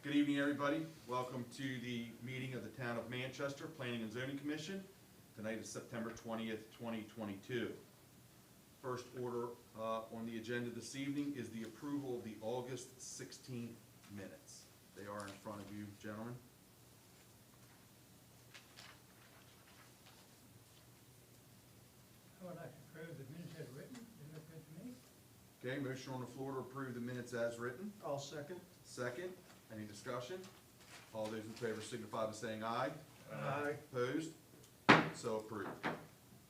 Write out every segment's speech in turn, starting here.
Good evening, everybody. Welcome to the meeting of the Town of Manchester Planning and Zoning Commission. Tonight is September 20th, 2022. First order on the agenda this evening is the approval of the August 16th minutes. They are in front of you, gentlemen. I would like to approve the minutes as written. They look good to me. Okay, motion on the floor to approve the minutes as written. I'll second. Second, any discussion? All those in favor signify by saying aye. Aye. Opposed? So approved.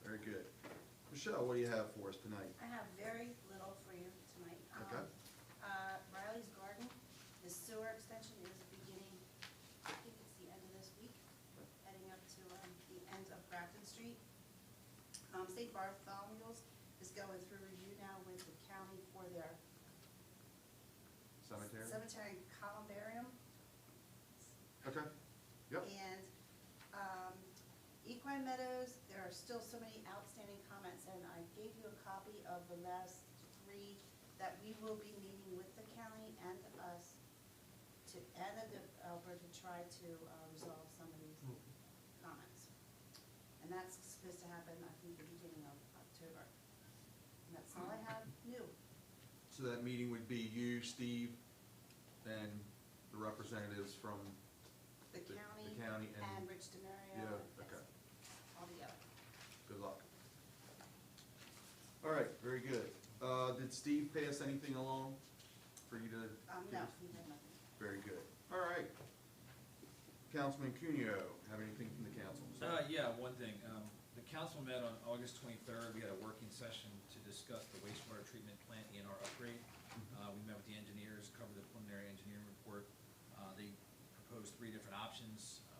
Very good. Michelle, what do you have for us tonight? I have very little for you tonight. Okay. Riley's Garden, the sewer extension is beginning, I think it's the end of this week, heading up to the end of Grafton Street. St. Bartholomew's is going through review now with the county for their cemetery columbarium. Okay. Yep. And Equine Meadows, there are still so many outstanding comments, and I gave you a copy of the last three that we will be meeting with the county and us and the developer to try to resolve some of these comments. And that's supposed to happen, I think, the beginning of October. And that's all I have new. So that meeting would be you, Steve, and the representatives from The county and Rich DeMario. Yeah, yes, okay. all together. Good luck. All right, very good. Did Steve pass anything along for you to? No, he had nothing. Very good. All right. Councilman Cuneo, have anything from the council? Yeah, one thing. The council met on August 23rd. We had a working session to discuss the wastewater treatment plant ENR upgrade. We met with the engineers, covered the preliminary engineering report. They proposed 3 different options. I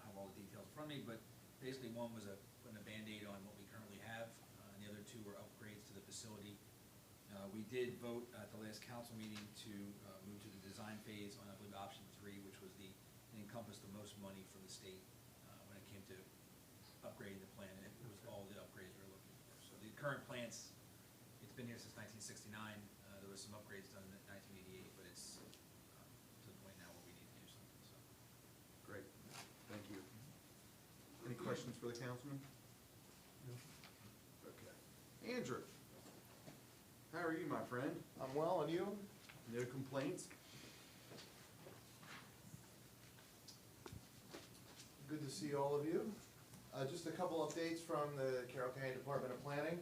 don't have all the details in front of me, but basically one was putting a Band-Aid on what we currently have, and the other 2 were upgrades to the facility. We did vote at the last council meeting to move to the design phase on, I believe, option 3, which was it encompassed the most money from the state when it came to upgrading the plant, and it was all the upgrades we were looking for. So the current plant's, it's been here since 1969. There was some upgrades done in 1988, but it's to the point now where we need to do something. So. Great, thank you. Any questions for the councilman? No. Okay. Andrew, how are you, my friend? I'm well, and you? No complaints? Good to see all of you. Just a couple updates from the Carroll County Department of Planning.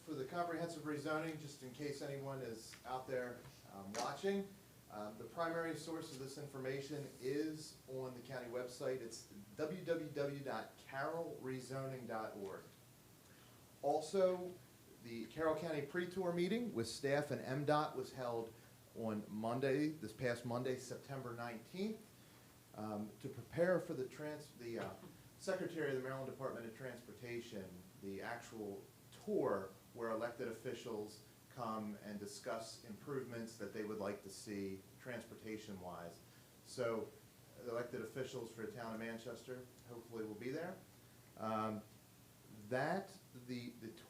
For the comprehensive rezoning, just in case anyone is out there watching, the primary source of this information is on the county website. It's www.carrollrezoning.org. Also, the Carroll County pre-tour meeting with staff and Mdot was held on Monday, this past Monday, September 19th. To prepare for the Secretary of the Maryland Department of Transportation, the actual tour where elected officials come and discuss improvements that they would like to see transportation-wise. So the elected officials for the town of Manchester hopefully will be there. The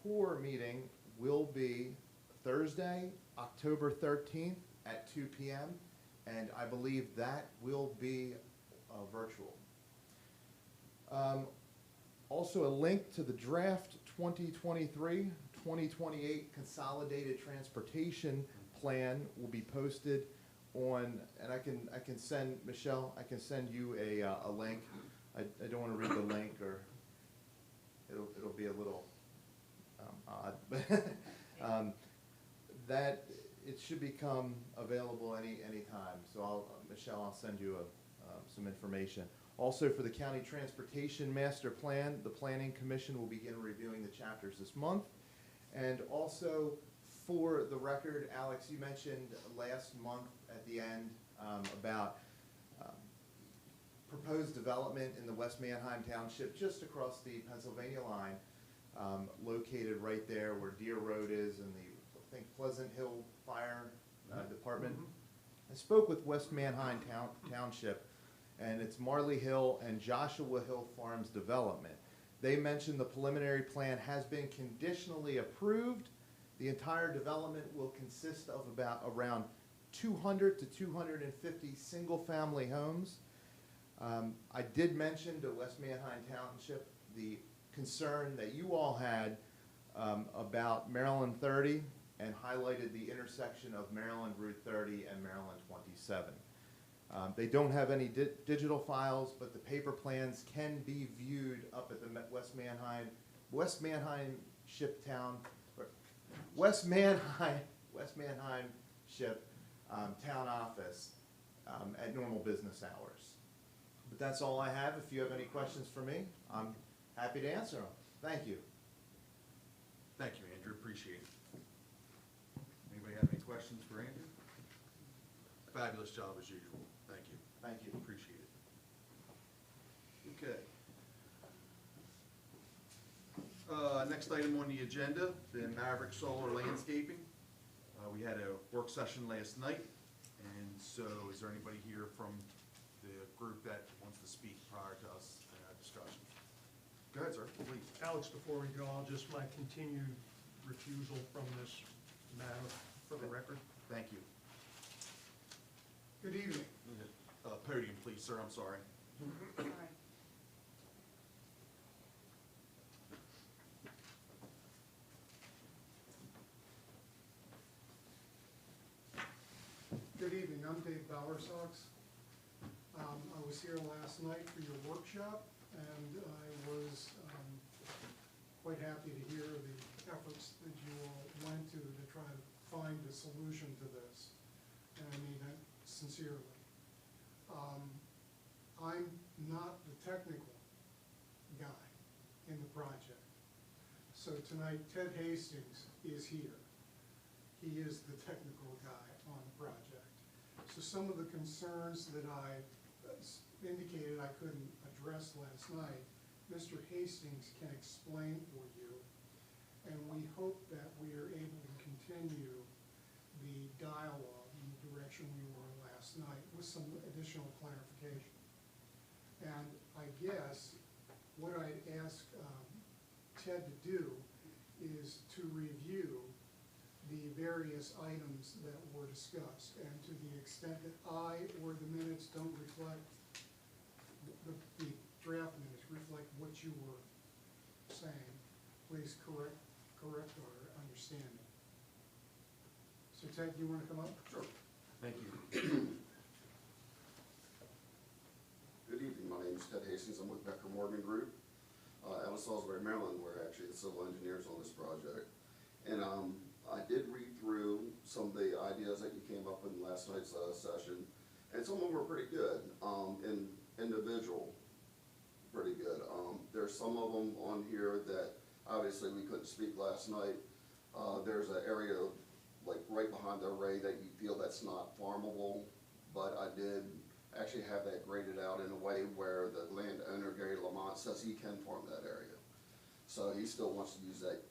tour meeting will be Thursday, October 13th at 2 p.m. and I believe that will be virtual. Also a link to the draft 2023-2028 Consolidated Transportation Plan will be posted on, and I can send, Michelle, I can send you a link. I don't want to read the link or it'll be a little odd, but that it should become available anytime. So Michelle, I'll send you some information. Also, for the County Transportation Master Plan, the Planning Commission will begin reviewing the chapters this month. And also, for the record, Alex, you mentioned last month at the end about proposed development in the West Manheim Township, just across the Pennsylvania line, located right there where Deer Road is and the, I think, Pleasant Hill Fire Department. I spoke with West Manheim Township, and it's Marley Hill and Joshua Hill Farms Development. They mentioned the preliminary plan has been conditionally approved. The entire development will consist of around 200 to 250 single-family homes. I did mention to West Manheim Township the concern that you all had about Maryland 30 and highlighted the intersection of Maryland Route 30 and Maryland 27. They don't have any digital files, but the paper plans can be viewed up at the West Manheim Ship Town Office at normal business hours. But that's all I have. If you have any questions for me, I'm happy to answer them. Thank you. Thank you, Andrew, appreciate it. Anybody have any questions for Andrew? Fabulous job as usual, thank you. Thank you. Appreciate it. Okay. Next item on the agenda, the Maverick Solar Landscaping. We had a work session last night, and so is there anybody here from the group that wants to speak prior to us discussion? Go ahead, sir, please. Alex, before we go, I'll just my continued refusal from this matter for the record. Thank you. Good evening. Podium, please, sir, I'm sorry. Sorry. Good evening, I'm Dave Bowersox. I was here last night for your workshop, and I was quite happy to hear the efforts that you all went to try to find a solution to this, and I mean that sincerely. I'm not the technical guy in the project. So tonight, Ted Hastings is here. He is the technical guy on the project. So some of the concerns that I indicated I couldn't address last night, Mr. Hastings can explain for you. And we hope that we are able to continue the dialogue in the direction we were last night with some additional clarification. And I guess what I'd ask Ted to do is to review the various items that were discussed, and to the extent that I or the minutes don't reflect, the draft minutes reflect what you were saying, please correct our understanding. So Ted, do you want to come up? Sure. Thank you. Good evening, my name is Ted Hastings, I'm with Becker Morgan Group, out of Salisbury, Maryland. We're actually the civil engineers on this project. And I did read through some of the ideas that you came up in last night's session, and some of them were pretty good, and individual, pretty good. There's some of them on here that obviously we couldn't speak last night. There's an area like right behind the array that you feel that's not farmable, but I did actually have that graded out in a way where the landowner, Gary Lamont, says he can farm that area. So he still wants to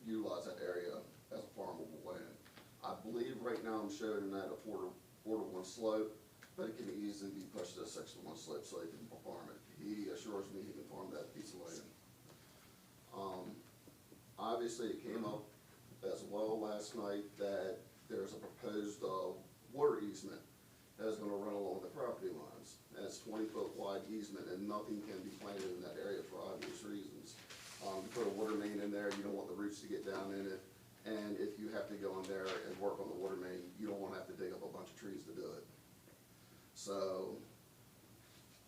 utilize that area as a farmable land. I believe right now I'm showing that a 4-to-1 slope, but it can easily be pushed to a 6-to-1 slope so he can farm it. He assures me he can farm that piece of land. Obviously it came up as well last night that there's a proposed water easement that is going to run along the property lines. And it's 20-foot wide easement, and nothing can be planted in that area for obvious reasons. You put a water main in there, you don't want the roots to get down in it. And if you have to go in there and work on the water main, you don't want to have to dig up a bunch of trees to do it. So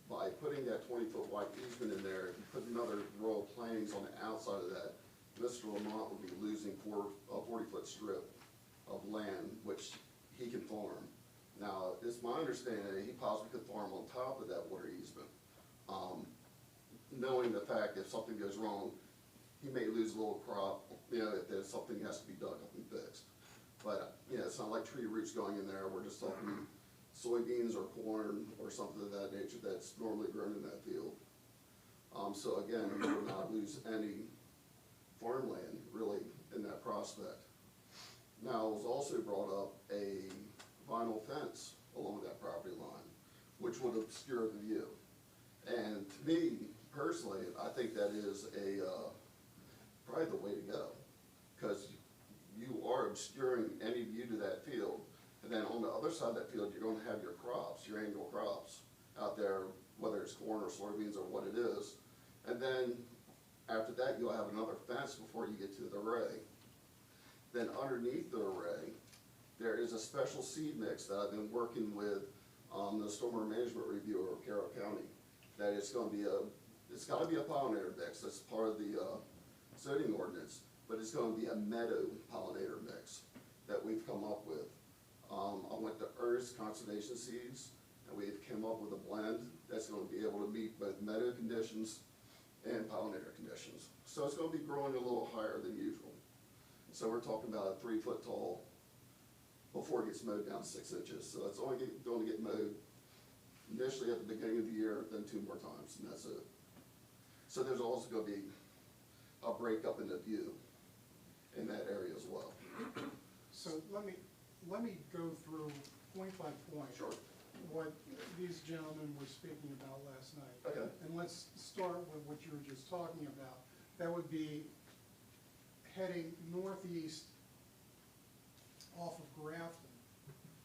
by putting that 20-foot wide easement in there, if you put another row of plantings on the outside of that, Mr. Lamont would be losing a 40-foot strip of land, which he can farm. Now, it's my understanding that he possibly could farm on top of that water easement. Knowing the fact if something goes wrong, he may lose a little crop, if there's something has to be dug up and fixed. But, it's not like tree roots going in there. We're just talking soybeans or corn or something of that nature that's normally grown in that field. So again, we will not lose any farmland, really, in that prospect. Now, it was also brought up a vinyl fence along that property line, which would obscure the view. And to me, personally, I think that is probably the way to go, because you are obscuring any view to that field. And then on the other side of that field, you're gonna have your crops, your annual crops out there, whether it's corn or soybeans or what it is. And then after that, you'll have another fence before you get to the array. Then underneath the array, there is a special seed mix that I've been working with, the stormwater management reviewer of Carroll County. That it's gonna be it's gotta be a pollinator mix, that's part of the, zoning ordinance, but it's gonna be a meadow pollinator mix that we've come up with. I went to Ernest Conservation Seeds, and we've come up with a blend that's gonna be able to meet both meadow conditions and pollinator conditions. So it's gonna be growing a little higher than usual. So we're talking about a 3 foot tall before it gets mowed down 6 inches. So it's only going to get mowed initially at the beginning of the year, then 2 more times, and that's it. So there's also gonna be a break up in the view in that area as well. So let me go through point by point. Sure. What these gentlemen were speaking about last night. Okay. And let's start with what you were just talking about. That would be heading northeast off of Grafton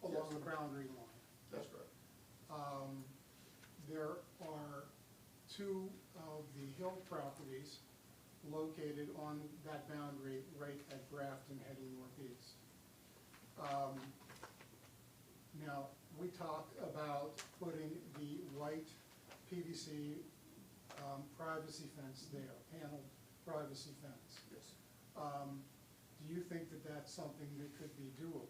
along Yes. the boundary line. That's correct. There are 2 of the hill properties located on that boundary right at Grafton heading northeast. Now, we talked about putting the white PVC privacy fence there, paneled privacy fence. Yes. Do you think that that's something that could be doable?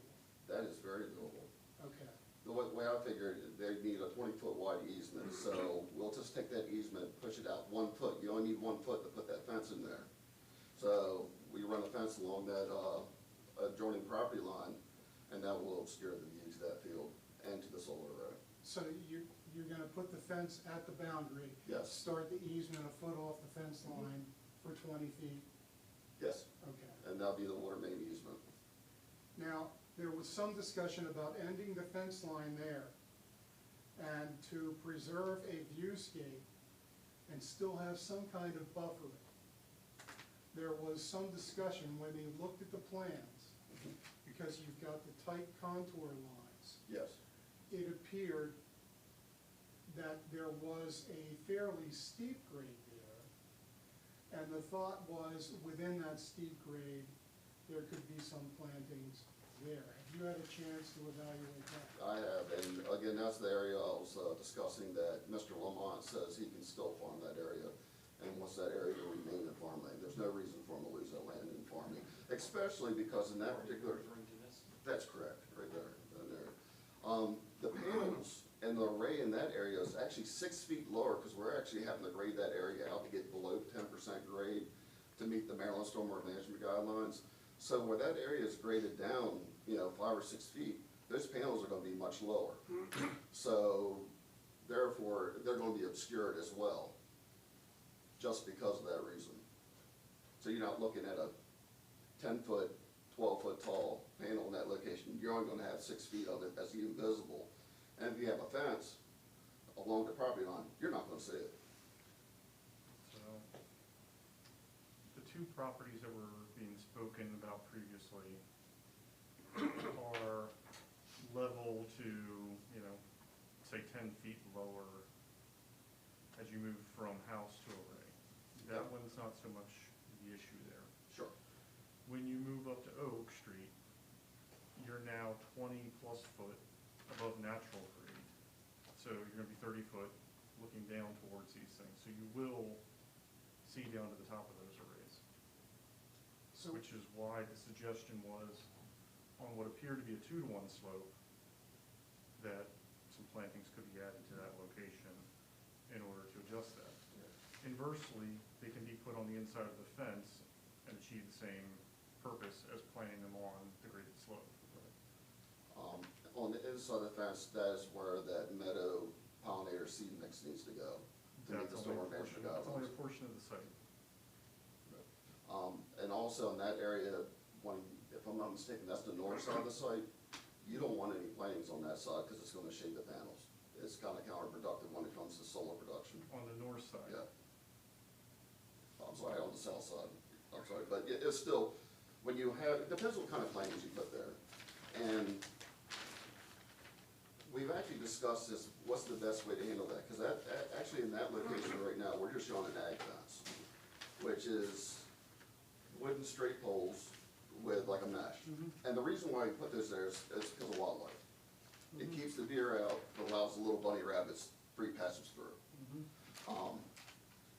That is very doable. Okay. The way I figured, they need a 20 foot wide easement, so we'll just take that easement, push it out 1 foot. You only need 1 foot to put that fence in there. So we run a fence along that adjoining property line, and that will obscure the view to that field and to the solar array. So you're gonna put the fence at the boundary? Yes. Start the easement a foot off the fence line for 20 feet? Yes, Okay. and that'll be the water main easement. Now, there was some discussion about ending the fence line there and to preserve a viewscape and still have some kind of buffering. There was some discussion when they looked at the plans, because you've got the tight contour lines, Yes. it appeared that there was a fairly steep grade there. And the thought was, within that steep grade, there could be some plantings there. Have you had a chance to evaluate that? I have, and again, that's the area I was discussing that Mr. Lamont says he can still farm that area and wants that area to remain in farmland. There's no reason for him to lose that land in farming, especially because in that particular. That's correct, right there, in there. The panels and the array in that area is actually 6 feet lower, because we're actually having to grade that area out to get below 10% grade to meet the Maryland Stormwater Management Guidelines. So where that area is graded down, 5 or 6 feet, those panels are gonna be much lower. So therefore, they're gonna be obscured as well, just because of that reason. So you're not looking at a 10 foot, 12 foot tall panel in that location. You're only gonna have 6 feet of it that's even visible. And if you have a fence along the property line, you're not gonna see it. So, the 2 properties that were being spoken about previously are level to, say 10 feet lower as you move from house to array. That Yeah. one's not so much the issue there. Sure. When you move up to Oak Street, you're now 20+ foot above natural grade. So you're gonna be 30 foot looking down towards these things. So you will see down to the top of those arrays. So, Which is why the suggestion was, on what appeared to be a 2-to-1 slope, that some plantings could be added to that location in order to adjust that. Inversely, they can be put on the inside of the fence and achieve the same purpose as planting them on the graded slope. On the inside of the fence, that is where that meadow pollinator seed mix needs to go to meet the That's only a stormwater management portion, that's only a guidelines. portion of the site. And also in that area, if I'm not mistaken, that's the north side of the site. You don't want any plantings on that side because it's gonna shade the panels. It's kind of counterproductive when it comes to solar production. On the north side. Yeah. I'm sorry, on the south side. I'm sorry, but it's still, when you have, it depends what kind of plantings you put there. And we've actually discussed this, what's the best way to handle that? Because actually in that location right now, we're just showing an ag fence, which is wooden straight poles with like a mesh. And the reason why we put this there is because of wildlife. It keeps the deer out, it allows the little bunny rabbits free passage through.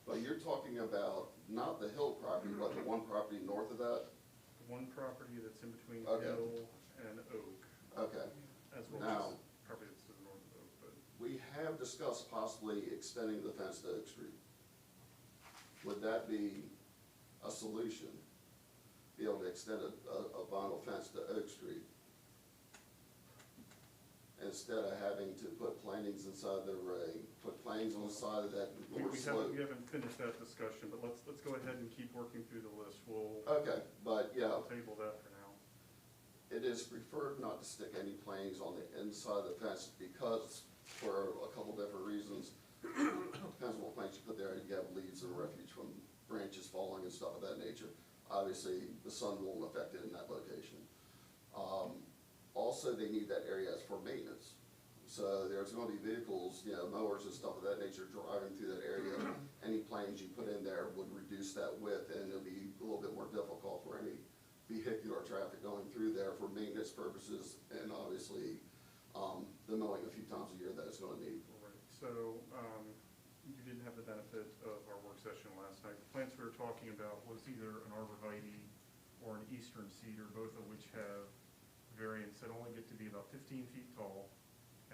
But you're talking about not the hill property, but the one property north of that? One property that's in between Okay. Hill and Oak, Okay. as well Now- as property that's to the north of Oak, but We have discussed possibly extending the fence to Oak Street. Would that be a solution? Be able to extend a vinyl fence to Oak Street? Instead of having to put plantings inside the array, put plantings on the side of that north slope? we haven't finished that discussion, but let's go ahead and keep working through the list. We'll Okay, but yeah, table that for now. it is preferred not to stick any plantings on the inside of the fence because, for a couple different reasons. Depends on what plants you put there, you have leaves and refuge from branches falling and stuff of that nature. Obviously, the sun won't affect it in that location. Also, they need that area for maintenance. So there's gonna be vehicles, mowers and stuff of that nature driving through that area. Any plantings you put in there would reduce that width and it'll be a little bit more difficult for any vehicular traffic going through there for maintenance purposes and obviously, the mowing a few times a year that it's gonna need. All right, so, you didn't have the benefit of our work session last night. The plants we were talking about was either an arborvitae or an eastern cedar, both of which have variants that only get to be about 15 feet tall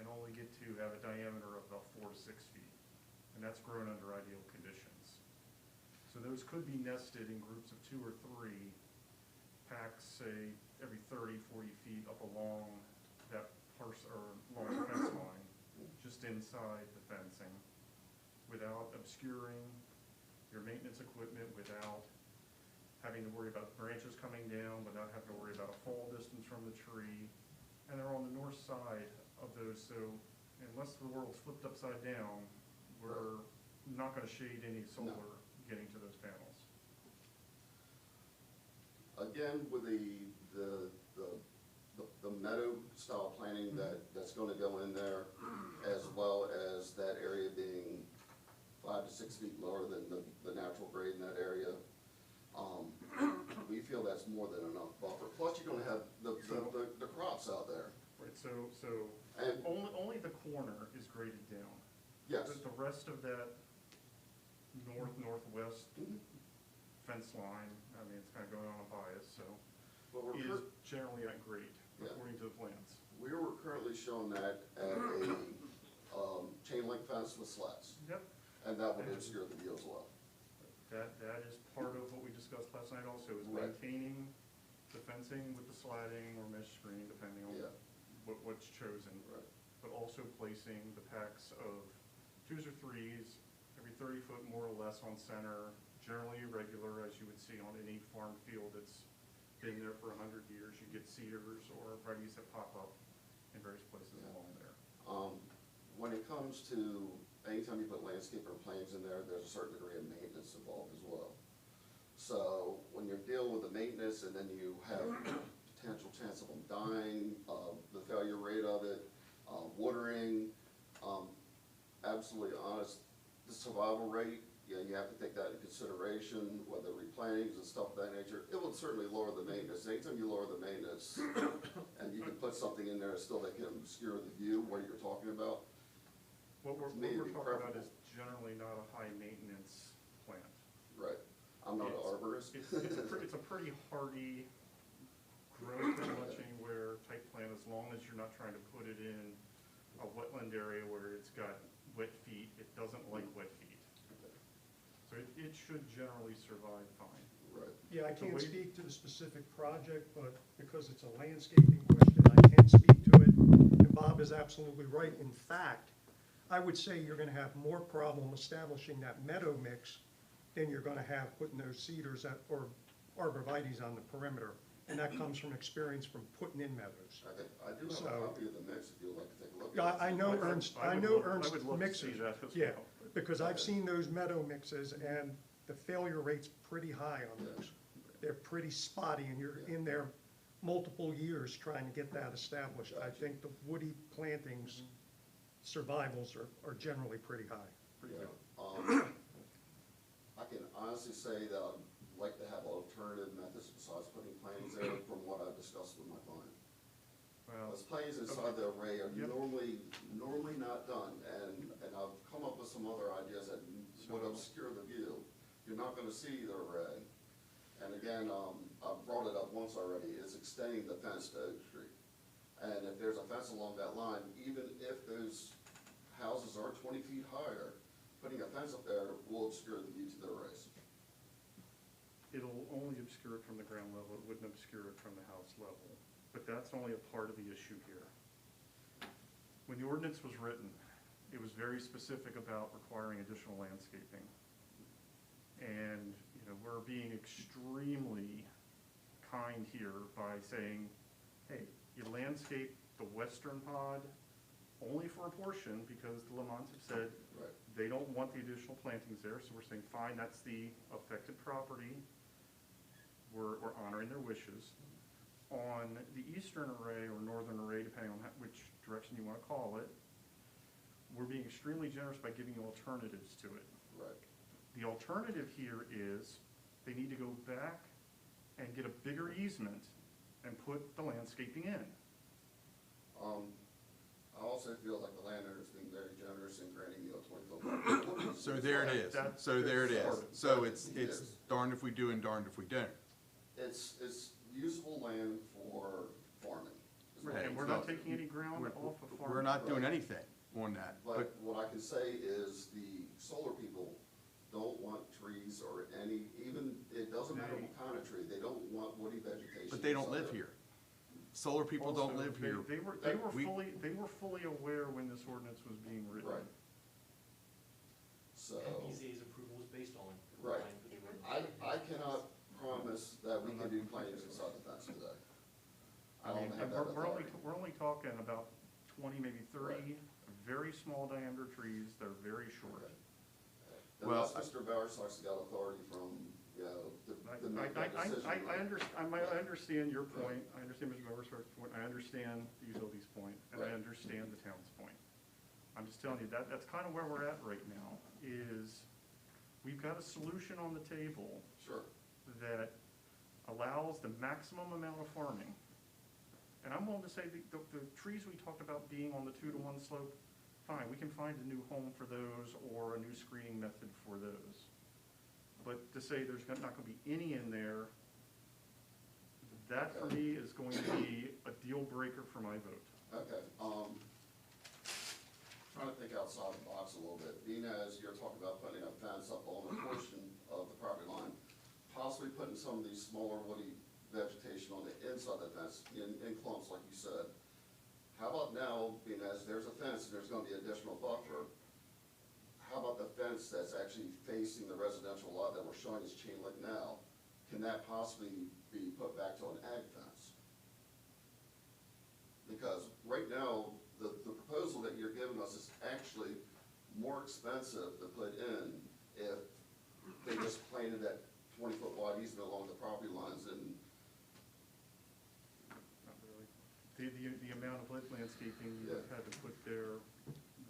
and only get to have a diameter of about 4 to 6 feet. And that's grown under ideal conditions. So those could be nested in groups of 2 or 3, packs, say, every 30, 40 feet up along that along the fence line, just inside the fencing, without obscuring your maintenance equipment, without having to worry about branches coming down, without having to worry about a fall distance from the tree. And they're on the north side of those, so unless the world's flipped upside down, we're not gonna shade any solar getting to those panels. Again, with the meadow style planting that's gonna go in there, as well as that area being 5 to 6 feet lower than the natural grade in that area, we feel that's more than enough buffer. Plus, you're gonna have the crops out there. Right, so And- only the corner is graded down. Yes. The rest of that northwest Mhm. fence line, I mean, it's kind of going on a bias, so, But we're is generally at grade, Yeah. according to the plans. We were currently showing that at a chain link fence with slats, Yep. and that would obscure the view as well. That is part of what we discussed last night also, is Right. maintaining the fencing with the slatting or mesh screen, depending on Yeah. what's chosen. Right. But also placing the packs of 2s or 3s, every 30 foot more or less on center, generally irregular, as you would see on any farm field that's been there for 100 years. You get cedars or varieties that pop up in various places Yeah. along there. When it comes to, anytime you put landscape or plantings in there, there's a certain degree of maintenance involved as well. So when you're dealing with the maintenance and then you have potential chance of them dying, the failure rate of it, watering, absolutely honest, the survival rate, you have to take that into consideration, whether replantings and stuff of that nature. It will certainly lower the maintenance. Anytime you lower the maintenance, and you can put something in there still that can obscure the view, what you're talking about. What we're To me, it'd be talking about preferable. is generally not a high maintenance plant. Right. I'm not an It's- arborist. It's a pretty hardy growth pretty much anywhere type plant, as long as you're not trying to put it in a wetland area where it's got wet feet. It doesn't like wet feet. So it should generally survive fine. Right. Yeah, I So can't wait- speak to the specific project, but because it's a landscaping question, I can speak to it. And Bob is absolutely right. In fact, I would say you're gonna have more problem establishing that meadow mix than you're gonna have putting those cedars or arborvitaes on the perimeter. And that comes from experience from putting in meadows. Okay, I do have a So- copy of the mix if you'd like to take a look at it. Yeah, I know Ernst, I would know love- Ernst I would love to see mixes. that as Yeah, well. because I've seen those meadow mixes and the failure rate's pretty high on Yeah. those. They're pretty spotty and you're in there multiple years trying to get that established. I think the woody plantings survivals are generally pretty high. Pretty Yeah. good. I can honestly say that I'd like to have alternative methods besides putting plantings there from what I've discussed with my client. Well, Those plantings inside the array are Yep. normally not done, and I've come up with some other ideas that would So- obscure the view. You're not gonna see the array. And again, I've brought it up once already, is extending the fence to Oak Street. And if there's a fence along that line, even if those houses are 20 feet higher, putting a fence up there will obscure the view to the arrays. it'll only obscure it from the ground level, it wouldn't obscure it from the house level. But that's only a part of the issue here. When the ordinance was written, it was very specific about requiring additional landscaping. And, you know, we're being extremely kind here by saying, hey, you landscape the western pod only for a portion, because the Lamonts have said Right. they don't want the additional plantings there, so we're saying, fine, that's the affected property. We're honoring their wishes. On the eastern array or northern array, depending on which direction you want to call it, we're being extremely generous by giving you alternatives to it. Right. The alternative here is they need to go back and get a bigger easement and put the landscaping in. I also feel like the landowner's being very generous in granting you a 20-foot. So there it is. That- So there it is. that's- So it's Yes. darned if we do and darned if we don't. It's usable land for farming. is what Right. And it we're is. not taking any ground We're- off of farm. We're not doing Right. anything on that. But what I can say is the solar people don't want trees or any, even, it doesn't matter what kind of tree, they don't want woody vegetation. But they don't inside live there. here. Solar people don't Also, live here. They were We- fully aware when this ordinance was being written. Right. So, MPCA's approval was based on. Right. complying with the ordinance. I cannot promise that we can do plantings inside the fence today. I I don't mean, have and that authority. we're only talking about 20, maybe 30 very small diameter trees that are very short. Okay. Well, Unless Mr. Bowersox got authority from, you know, to make that decision. I understand your point, I understand Mr. Overshar's point, I understand the utilities point, and I Right. understand the town's point. I'm just telling you, that's kind of where we're at right now, is we've got a solution on the table Sure. that allows the maximum amount of farming. And I'm willing to say the trees we talked about being on the 2-to-1 slope, fine, we can find a new home for those or a new screening method for those. But to say there's not gonna be any in there, that for me is going to be a deal breaker for my vote. Okay, trying to think outside the box a little bit. Being as you're talking about putting a fence up on a portion of the property line, possibly putting some of these smaller woody vegetation on the inside of the fence in clumps, like you said. How about now, being as there's a fence and there's gonna be additional buffer, how about the fence that's actually facing the residential lot that we're showing as chain link now? Can that possibly be put back to an ag fence? Because right now, the proposal that you're giving us is actually more expensive to put in if they just planted that 20-foot wide easement along the property lines and, Not really. The amount of landscaping you have had to put there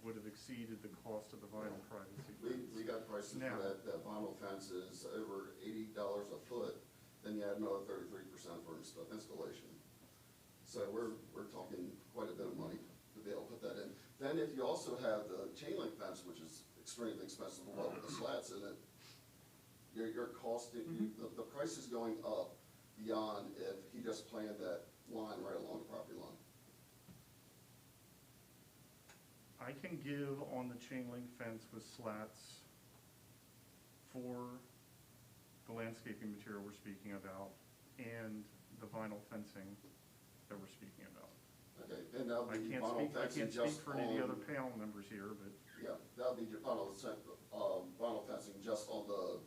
would have exceeded the cost of the vinyl privacy. we got prices for Now- that vinyl fence is over $80 a foot, then you add another 33% for installation. So we're talking quite a bit of money to be able to put that in. Then if you also have the chain link fence, which is extremely expensive, well, with the slats in it, your cost, the price is going up beyond if he just planted that line right along the property line. I can give on the chain link fence with slats for the landscaping material we're speaking about and the vinyl fencing that we're speaking about. Okay, and that'll I be can't vinyl speak fencing just for any of the on- other panel members here, but Yeah, that'll be vinyl fencing just on the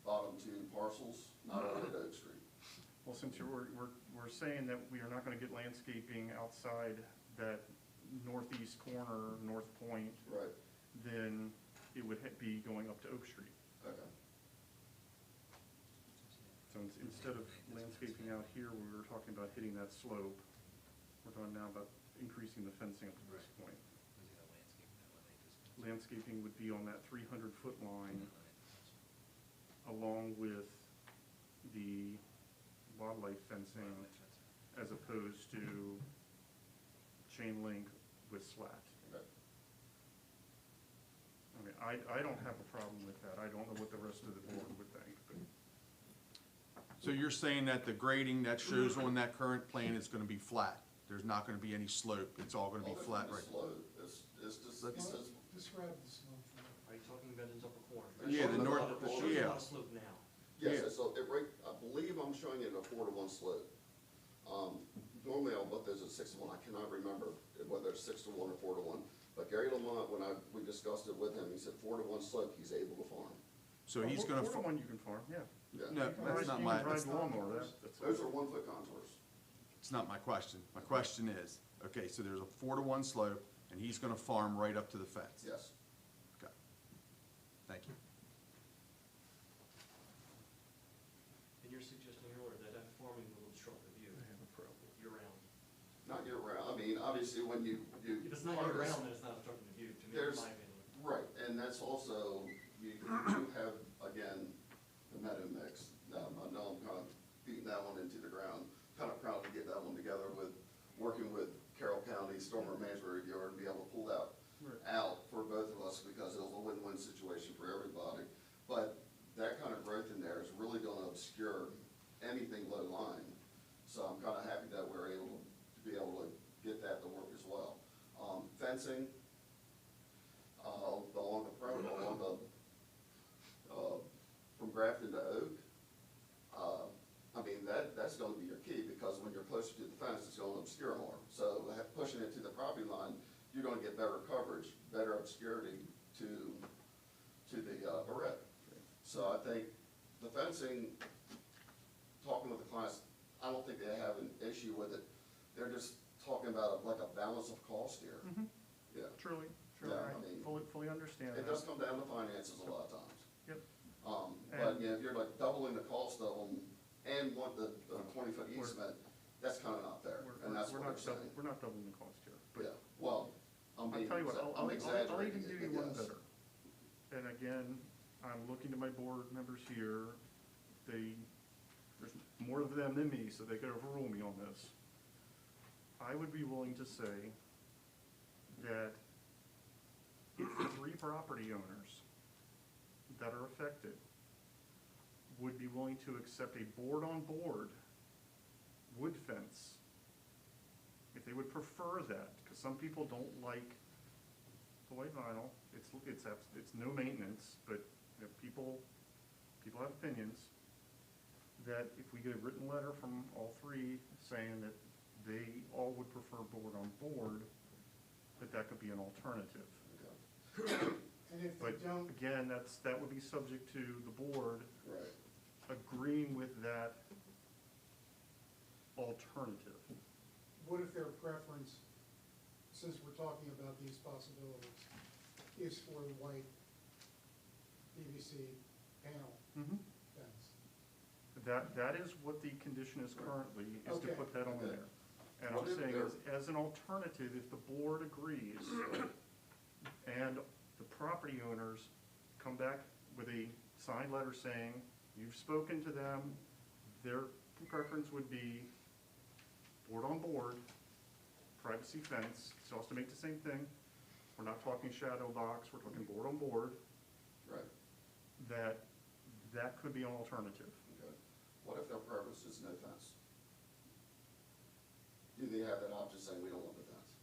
bottom two parcels, not on Oak Street. well, since we're saying that we are not gonna get landscaping outside that northeast corner, north point, Right, then it would be going up to Oak Street. okay. So instead of landscaping out here, where we were talking about hitting that slope, we're talking now about increasing the fencing up to this point. Because you got landscape landscaping would be on that 300-foot line along with the wildlife fencing as opposed to chain link with slat. Okay. I mean, I don't have a problem with that. I don't know what the rest of the board would think, but So you're saying that the grading that shows on that current plan is gonna be flat? There's not gonna be any slope, it's all gonna be Well, flat, there's right? no slope. It's just, he says, Describe the slope for me. Are you talking about in the upper corner? Yeah, the north- It shows yeah. a lot of slope now. yes, Yeah. so it right, I believe I'm showing it a 4-to-1 slope. Normally I'll put those at 6-to-1, I cannot remember whether it's 6-to-1 or 4-to-1. But Gary Lamont, when we discussed it with him, he said 4-to-1 slope, he's able to farm. So he's gonna, 4-to-1 you can farm, yeah. Yeah. no, that's not my, You can drive lawnmower, that's. Those are 1-foot contours. it's not my question. My question is, okay, so there's a 4-to-1 slope, and he's gonna farm right up to the fence? Yes. Okay. Thank you. And you're suggesting earlier that that farming will obstruct the view I have a problem. year-round. Not year-round, I mean, obviously, when you. If it's not harvest- year-round, then it's not obstructing the view, to me, in There's- my opinion. Right, and that's also, you do have, again, the meadow mix. I know I'm kind of beating that one into the ground, kind of proud to get that one together with, working with Carroll County Stormwater Management Reviewer and be able to pull that Right. out for both of us because it was a win-win situation for everybody. But that kind of growth in there is really gonna obscure anything low line. So I'm kind of happy that we're able to be able to get that to work as well. Fencing, along the perimeter, along the, from Grafton to Oak, I mean, that's gonna be your key, because when you're closer to the fence, it's gonna obscure more. So pushing it to the property line, you're gonna get better coverage, better obscurity to the array. So I think the fencing, talking with the clients, I don't think they have an issue with it. They're just talking about like a balance of cost here. Yeah. Truly, Yeah, I I mean, fully understand It that. does come down to finances a lot of times. Yep. But, And- yeah, if you're like doubling the cost of them and want the 20-foot easement, that's kind of not fair, and that's what we're saying. We're not doubling the cost here, but. Yeah, well, I'm I'll being, tell you what, I'm I'll exaggerating even do it, you one yes. better. And again, I'm looking to my board members here, there's more of them than me, so they could overrule me on this. I would be willing to say that if the 3 property owners that are affected would be willing to accept a board-on-board wood fence, if they would prefer that, because some people don't like the white vinyl, it's no maintenance, but you know, people have opinions, that if we get a written letter from all 3 saying that they all would prefer board-on-board, that could be an alternative. And if But they don't, again, that would be subject to the board Right. agreeing with that alternative. what if their preference, since we're talking about these possibilities, is for the white PVC panel fence? That is what the condition is currently, is to Okay. put that on Okay. there. And What I'm if saying they're- as an alternative, if the board agrees and the property owners come back with a signed letter saying, you've spoken to them, their preference would be board on board, privacy fence, so has to make the same thing. We're not talking shadow box, we're talking board on board, Right, that could be an alternative. okay. What if their preference is no fence? Do they have that option saying we don't want the fence?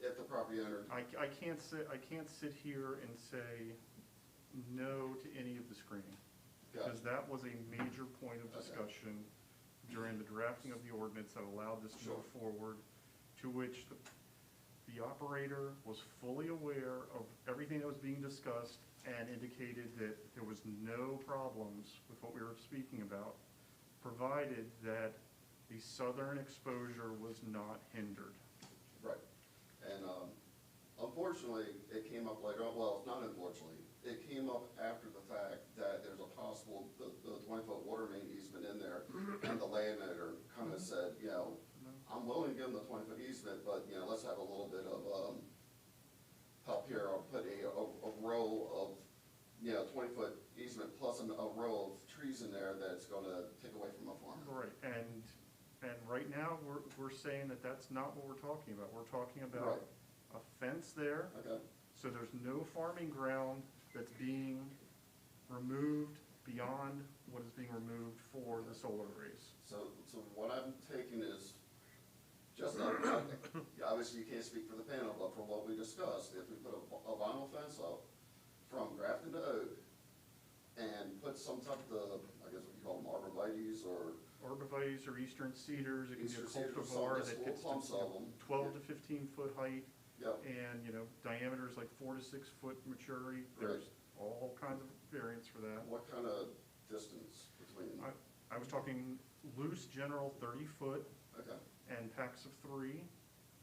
If the property owner, I can't sit here and say no to any of the screening. Because gotcha, that was a major point of Okay. discussion during the drafting of the ordinance that allowed this to go Sure. forward, to which the operator was fully aware of everything that was being discussed and indicated that there was no problems with what we were speaking about, provided that the southern exposure was not hindered. right. And, unfortunately, it came up later on, well, not unfortunately, it came up after the fact that there's a possible, the 20-foot water main easement in there, and the landowner kind of said, you know, I'm willing to give them the 20-foot easement, but, you know, let's have a little bit of, that's gonna take away from a farmer. Right, and right now, we're saying that that's not what we're talking about. We're talking about a fence there, Okay, so there's no farming ground that's being removed beyond what is being removed for the solar arrays. so what I'm taking is, just, obviously you can't speak for the panel, but for what we discussed, if we put a vinyl fence up from Grafton to Oak, and put some type of, I guess what you call them, arborvitaes, or Arborvitaes or eastern cedars, it can be a Eastern cedars or cultivar something, that little gets clumps to of them. 12 to 15 foot height, Yep. and, diameters like 4 to 6 foot maturity. There's all kinds of variants for that. What kind of distance between, I was talking loose general 30 foot okay, and packs of 3,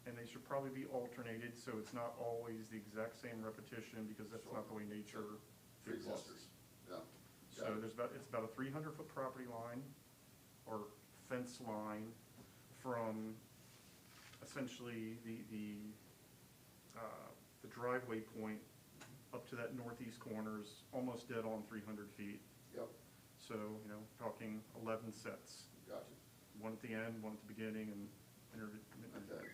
and they should probably be alternated, so it's not always the exact same repetition, because that's not the way nature 3 exists. clusters, yeah. So it's about a 300-foot property line, or fence line, from essentially the driveway point up to that northeast corner is almost dead on 300 feet. Yep, So, talking 11 sets, gotcha, one at the end, one at the beginning, and intermittent. okay.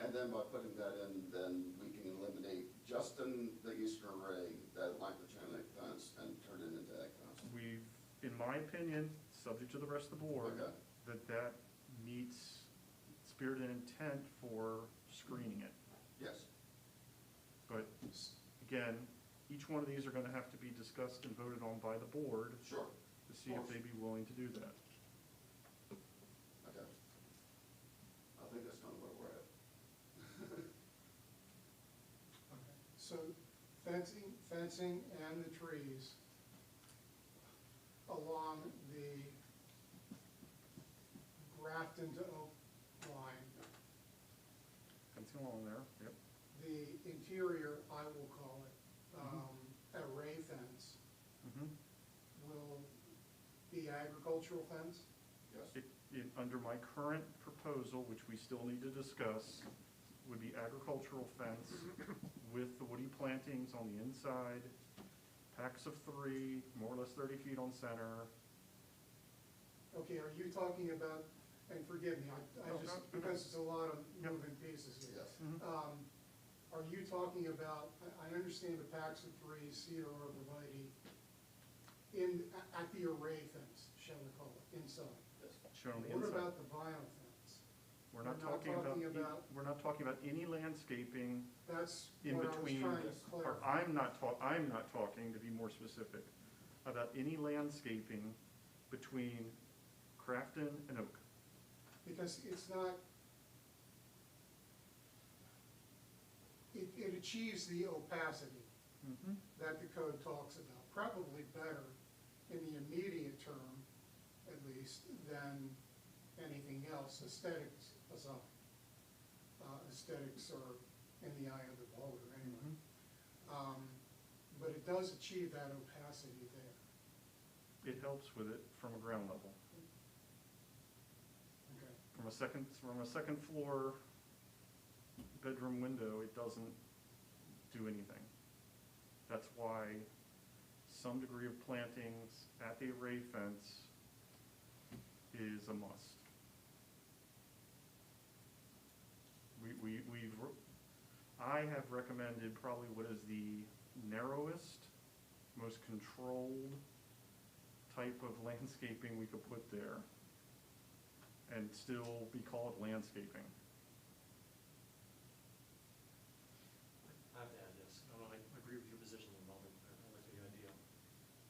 And then by putting that in, then we can eliminate just in the eastern array, that length of chain link fence, and turn it into ag fence. We've, in my opinion, subject to the rest of the board, Okay. that meets spirit and intent for screening it. Yes, But again, each one of these are gonna have to be discussed and voted on by the board sure, to see if they'd be willing to do that. okay. I think that's kind of where we're at. Okay, so fencing and the trees along the Grafton to Oak line. Fencing along there, yep. The interior, I will call it, array fence, Mm-hmm. will be agricultural fence? Yes, Under my current proposal, which we still need to discuss, would be agricultural fence with the woody plantings on the inside, packs of 3, more or less 30 feet on center. Okay, are you talking about, and forgive me, I No, just, no, because it's a lot of Yep. moving pieces here. yes, Are you talking about, I understand the packs of 3, cedar or arborvitae, at the array fence, shall we call it, inside? yes. Shown on the What inside. about the vinyl fence? We're not we're not talking talking about, about- we're not talking about any landscaping That's in what I was between, trying to or clarify. I'm not talking, to be more specific, about any landscaping between Crafton and Oak. Because it's not, it achieves the opacity Mm-hmm. that the code talks about, probably better in the immediate term, at least, than anything else, aesthetics aside. Aesthetics are in the eye of the beholder anyway. But it does achieve that opacity there. It helps with it from a ground level. Okay. From a second floor bedroom window, it doesn't do anything. That's why some degree of plantings at the array fence is a must. I have recommended probably what is the narrowest, most controlled type of landscaping we could put there and still be called landscaping. I have to add this, I agree with your position, Bob, I like the idea.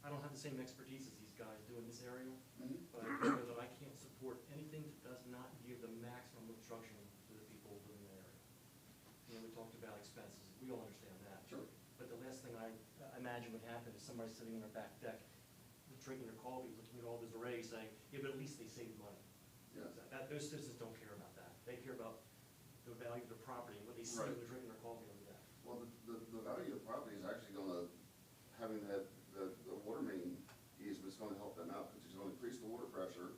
I don't have the same expertise as these guys do in this area, Mhm. but I know that I can't support anything that does not give the maximum obstruction to the people living in the area. We talked about expenses, we all understand that. Sure. But the last thing I imagine would happen is somebody sitting on their back deck, drinking their coffee, looking at all those arrays, saying, yeah, but at least they saved money. Yeah. Those citizens don't care about that. They care about the value of the property and what they see when Right. they're drinking their coffee on the deck. Well, the value of the property is actually gonna, having the water main easement is gonna help them out, because it's gonna increase the water pressure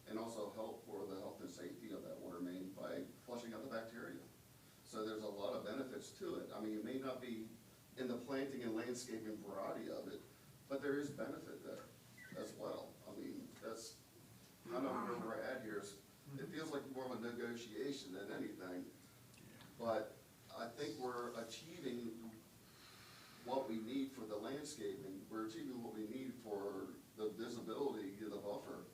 and also help for the health and safety of that water main by flushing out the bacteria. So there's a lot of benefits to it. I mean, it may not be in the planting and landscaping variety of it, but there is benefit there as well. I mean, that's It feels like more of a negotiation than anything. But I think we're achieving what we need for the landscaping. We're achieving what we need for the visibility, the buffer,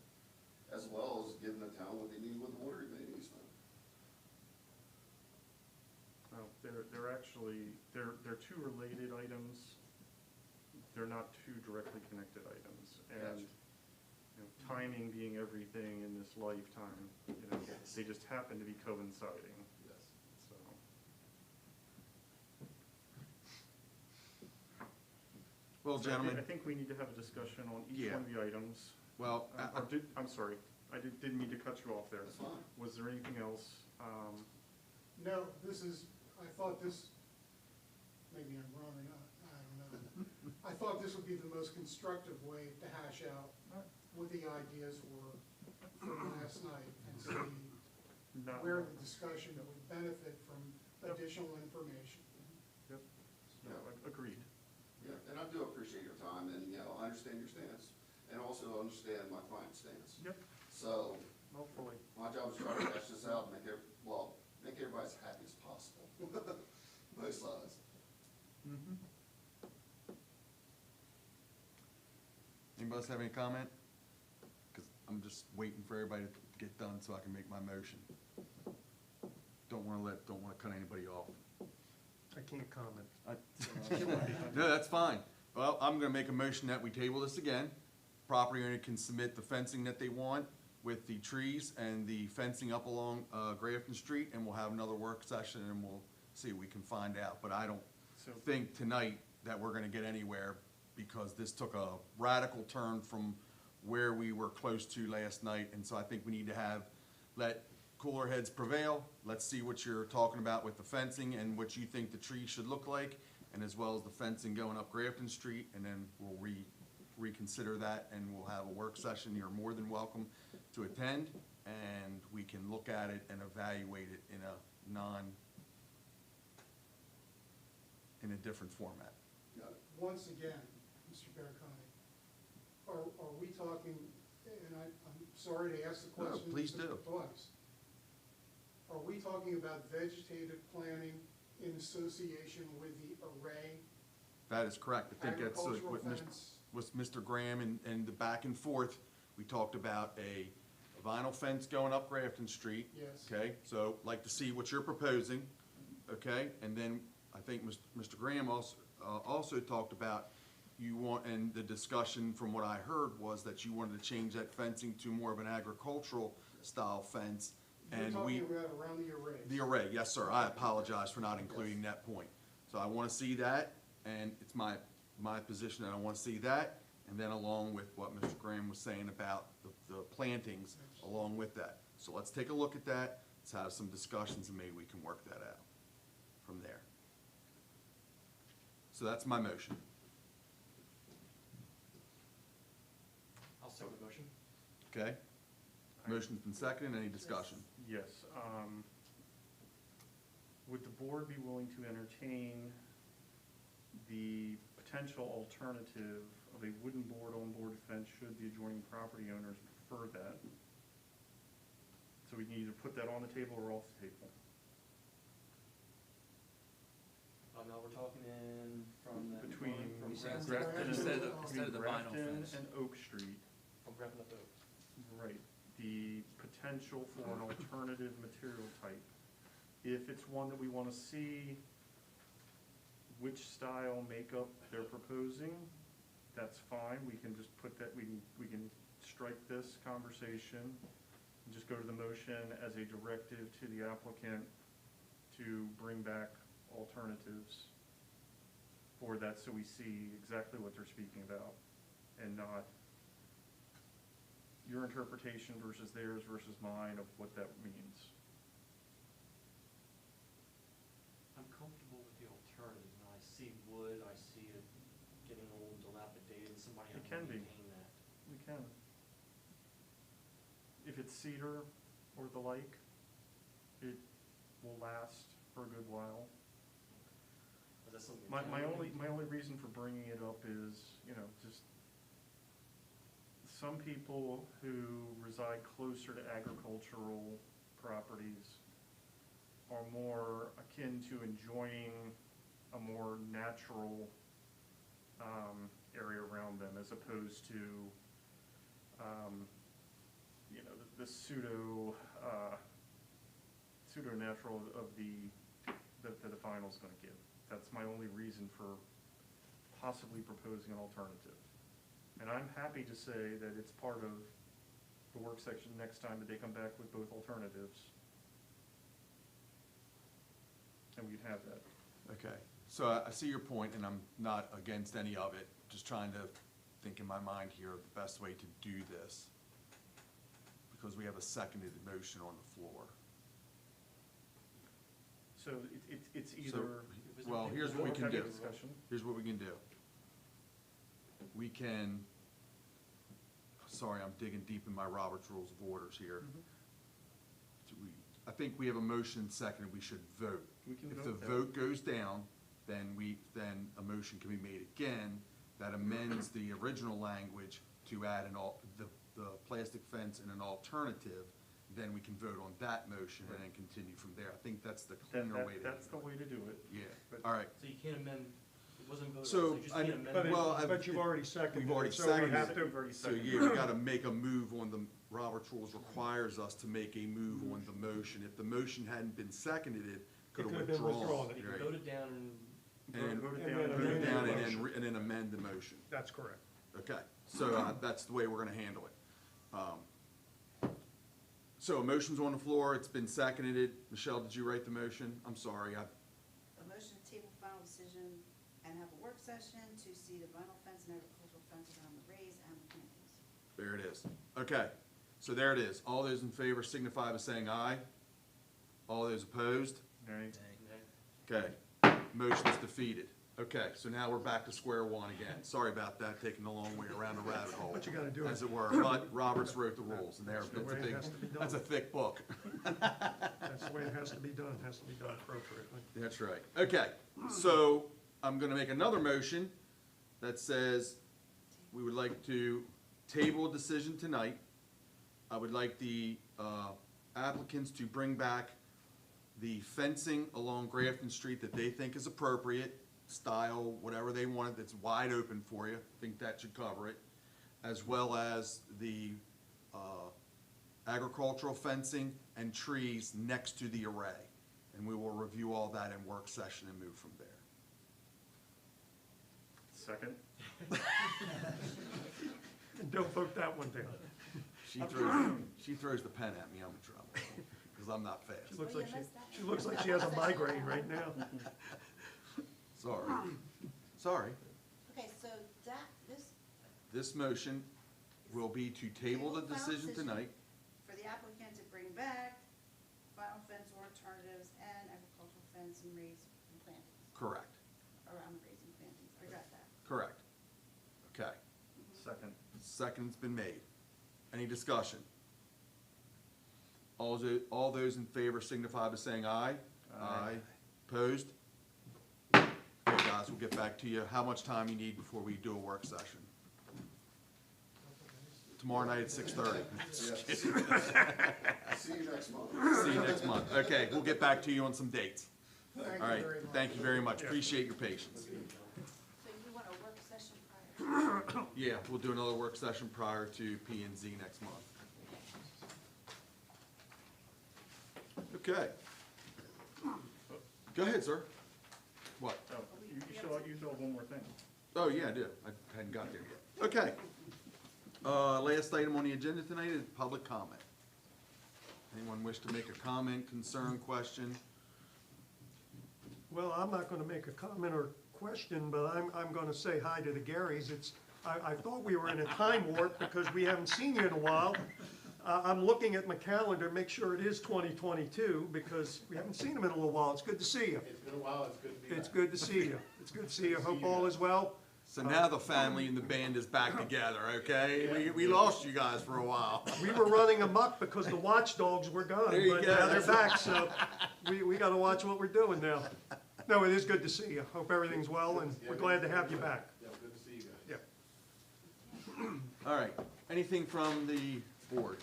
as well as giving the town what they need with the water main easement. Well, they're actually, they're two related items. They're not two directly connected items. And, you know, timing being everything in this lifetime, you know, Yes. they just happen to be coinciding, Yes. so. Well, So gentlemen, I think we need to have a discussion on each Yeah. one of the items. well, I'm sorry, didn't mean to cut you off there. That's fine. Was there anything else? No, I thought this, maybe I'm wrong or not, I don't know. I thought this would be the most constructive way to hash out what the ideas were from last night and see Not- where the discussion would benefit from additional information. Yep, no, agreed. Yeah, and I do appreciate your time, and, you know, I understand your stance, and also understand my client's stance. Yep, So, hopefully. my job is trying to hash this out and make everybody as happy as possible, both sides. anybody else have any comment? Because I'm just waiting for everybody to get done so I can make my motion. Don't want to cut anybody off. I can't comment. No, that's fine. Well, I'm gonna make a motion that we table this again. Property owner can submit the fencing that they want with the trees and the fencing up along Grafton Street, and we'll have another work session and we'll see what we can find out. But I don't So- think tonight that we're gonna get anywhere because this took a radical turn from where we were close to last night. And so I think we need to let cooler heads prevail. Let's see what you're talking about with the fencing and what you think the trees should look like, and as well as the fencing going up Grafton Street, and then we'll reconsider that, and we'll have a work session. You're more than welcome to attend, and we can look at it and evaluate it in a different format. Got it. Once again, Mr. Baracani, are we talking, and I'm sorry to ask the No, question. please do. Twice. Are we talking about vegetative planning in association with the array? That is correct. I think that's Agricultural what fence? Mr. Graham and the back and forth. We talked about a vinyl fence going up Grafton Street. Yes. Okay, so like to see what you're proposing, okay? And then I think Mr. Graham also talked about and the discussion from what I heard was that you wanted to change that fencing to more of an agricultural style fence. You're And talking about around the arrays? the array, yes, sir. I apologize for not including that point. So I want to see that, and it's my position that I want to see that, and then along with what Mr. Graham was saying about the plantings along with that. So let's take a look at that, let's have some discussions, and maybe we can work that out from there. So that's my motion. I'll second the motion. Okay? Motion's been seconded. Any discussion? Yes, would the board be willing to entertain the potential alternative of a wooden board on-board fence should the adjoining property owners prefer that? So we can either put that on the table or off the table. Now we're talking in from the. Between From Instead of Grafton instead of the vinyl Grafton fence. and Oak Street. From Grafton up to Oak. Right, the potential for an alternative material type. If it's one that we want to see, which style makeup they're proposing, that's fine. We can just put that, we can strike this conversation and just go to the motion as a directive to the applicant to bring back alternatives for that so we see exactly what they're speaking about and not your interpretation versus theirs versus mine of what that means. I'm comfortable with the alternative, and I see wood, I see it getting old and dilapidated, and somebody It has can to be. maintain that. We can. If it's cedar or the like, it will last for a good while. Is that something? My only reason for bringing it up is, just some people who reside closer to agricultural properties are more akin to enjoying a more natural area around them as opposed to, you know, the pseudo-natural of that the final's gonna give. That's my only reason for possibly proposing an alternative. And I'm happy to say that it's part of the work section next time that they come back with both alternatives. And we'd have that. Okay, so I see your point, and I'm not against any of it, just trying to think in my mind here of the best way to do this, because we have a seconded motion on the floor. So it's So, either. well, here's what we can Have a do. discussion. Here's what we can do. We can, sorry, I'm digging deep in my Robert's Rules of Orders here. I think we have a motion second, we should vote. We can If vote the that. vote goes down, then a motion can be made again that amends the original language to add the plastic fence and an alternative. Then we can vote on that motion and then continue from there. I think that's the cleaner way to do it. That's the way to do it. Yeah, But- all right. So you can't amend, it wasn't voted on, So, so you just I- can't amend. But, it. Well, but you've already seconded We've already it, so we seconded have it. to, We've already So, seconded yeah, it. we gotta make a move on the, Robert's Rules requires us to make a move on the motion. If the motion hadn't been seconded, it could have could've been withdrawn. withdrawn. You right? can vote it down and. And Vote it and down. then Put it amend down the and then, motion. and then amend the motion. That's correct. Okay, so that's the way we're gonna handle it. So a motion's on the floor, it's been seconded. Michelle, did you write the motion? I'm sorry, A motion to table final decision and have a work session to see the vinyl fence and agricultural fence around the rays and the plantings. there it is. Okay, so there it is. All those in favor signify by saying aye. All those opposed? Right. Okay, motion is defeated. Okay, so now we're back to square one again. Sorry about that, taking the long way around the rabbit hole. But you gotta do As it. it were, but Roberts wrote the rules, and That's the way it has to be done. that's a thick book. That's the way it has to be done, has to be done appropriately. That's right. Okay, so I'm gonna make another motion that says we would like to table a decision tonight. I would like the applicants to bring back the fencing along Grafton Street that they think is appropriate, style, whatever they want, that's wide open for you. I think that should cover it. As well as the agricultural fencing and trees next to the array. And we will review all that in work session and move from there. Second. And don't vote that one down. She throws the pen at me, I'm in trouble, because I'm not fast. She looks Well, like you missed that she one. looks like she has a migraine right now. Sorry. Sorry. Okay, so that, This motion will be to table the decision tonight. for the applicant to bring back vinyl fence or alternatives and agricultural fence and rays and plantings, Correct, around the rays and plantings, I got that. correct. Okay, Second. second's been made. Any discussion? All those in favor signify by saying aye. Aye. Opposed? Okay, guys, we'll get back to you. How much time you need before we do a work session? Tomorrow night at 6:30. See you next month. See you next month. Okay, we'll get back to you on some dates. Thank All you right, very much. thank you very much. Appreciate your patience. So you want a work session prior? Yeah, we'll do another work session prior to P and Z next month. Okay. Go ahead, sir. What? Oh, you still have one more thing. Oh, yeah, I do. I hadn't got there yet. Okay. Last item on the agenda tonight is public comment. Anyone wish to make a comment, concern, question? Well, I'm not gonna make a comment or question, but I'm gonna say hi to the Garys. I thought we were in a time warp because we haven't seen you in a while. I'm looking at my calendar, make sure it is 2022, because we haven't seen them in a little while. It's good to see you. It's been a while, it's good to be back. It's good to see you. It's good to see you. Hope all is well. So now the family and the band is back together, okay? We lost you guys for a while. We were running amok because the watchdogs were gone, There you but go. now they're back, so we gotta watch what we're doing now. No, it is good to see you. Hope everything's well, and we're glad to have you back. Yeah, good to see you guys. Yeah. All right, anything from the board?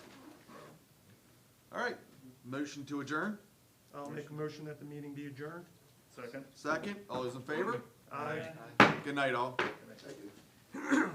All right, motion to adjourn? I'll make a motion that the meeting be adjourned. Second? Second, all those in favor? Aye. Good night, all. Thank you.